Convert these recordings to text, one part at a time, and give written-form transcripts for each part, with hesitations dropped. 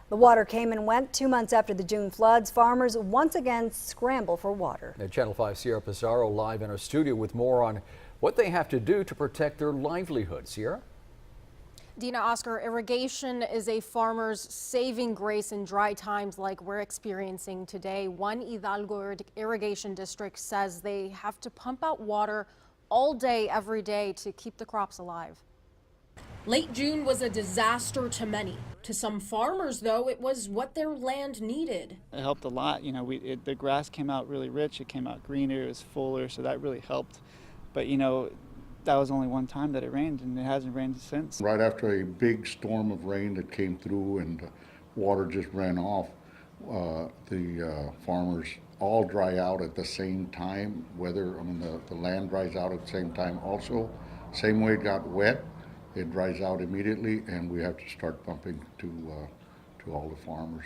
The water came and went 2 months after the June floods. Farmers once again scramble for water. Now, Channel 5 Sierra Pizarro live in our studio with more on what they have to do to protect their livelihood. Sierra? Dina, Oscar, irrigation is a farmer's saving grace in dry times like we're experiencing today. One Hidalgo irrigation district says they have to pump out water all day, every day to keep the crops alive. Late June was a disaster to many. To some farmers, though, it was what their land needed. It helped a lot. You know, the grass came out really rich. It came out greener. It was fuller, so that really helped. But, you know, that was only one time that it rained, and it hasn't rained since. Right after a big storm of rain that came through and water just ran off, the farmers all dry out at the same time. The land dries out at the same time also. Same way it got wet, it dries out immediately, and we have to start pumping to all the farmers.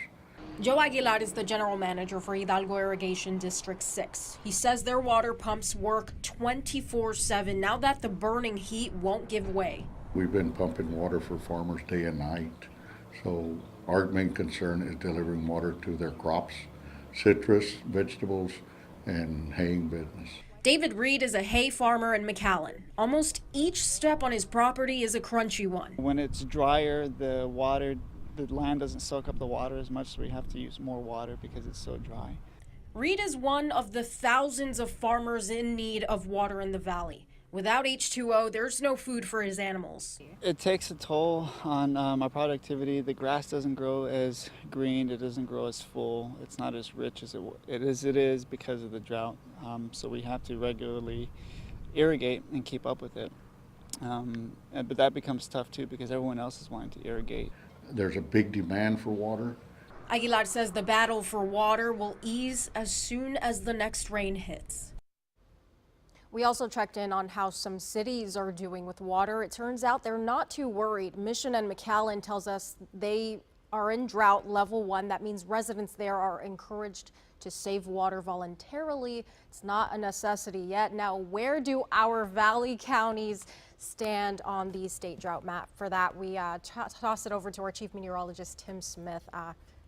Joe Aguilar is the general manager for Hidalgo Irrigation District 6. He says their water pumps work 24/7 now that the burning heat won't give way. We've been pumping water for farmers day and night. So our main concern is delivering water to their crops, citrus, vegetables, and haying business. David Reed is a hay farmer in McAllen. Almost each step on his property is a crunchy one. When it's drier, the land doesn't soak up the water as much, so we have to use more water because it's so dry. Reed is one of the thousands of farmers in need of water in the valley. Without H2O, there's no food for his animals. It takes a toll on my productivity. The grass doesn't grow as green. It doesn't grow as full. It's not as rich as it is because of the drought. So we have to regularly irrigate and keep up with it. But that becomes tough too because everyone else is wanting to irrigate. There's a big demand for water. Aguilar says the battle for water will ease as soon as the next rain hits. We also checked in on how some cities are doing with water. It turns out they're not too worried. Mission and McAllen tells us they are in drought level 1. That means residents there are encouraged to save water voluntarily. It's not a necessity yet. Now, where do our valley counties stand on the state drought map? For that, we toss it over to our chief meteorologist, Tim Smith.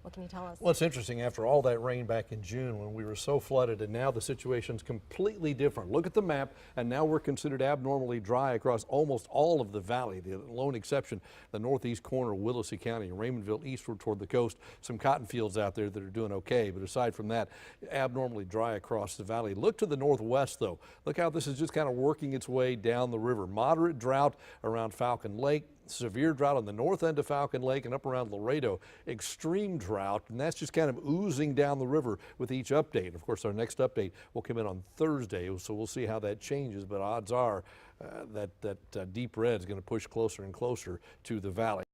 What can you tell us? Well, it's interesting. After all that rain back in June when we were so flooded, and now the situation's completely different. Look at the map, and now we're considered abnormally dry across almost all of the valley. The lone exception, the northeast corner of Willacy County, Raymondville eastward toward the coast. Some cotton fields out there that are doing okay, but aside from that, abnormally dry across the valley. Look to the northwest, though. Look how this is just kind of working its way down the river. Moderate drought around Falcon Lake. Severe drought on the north end of Falcon Lake and up around Laredo. Extreme drought, and that's just kind of oozing down the river with each update. Of course, our next update will come in on Thursday, so we'll see how that changes, but odds are that deep red is going to push closer and closer to the valley.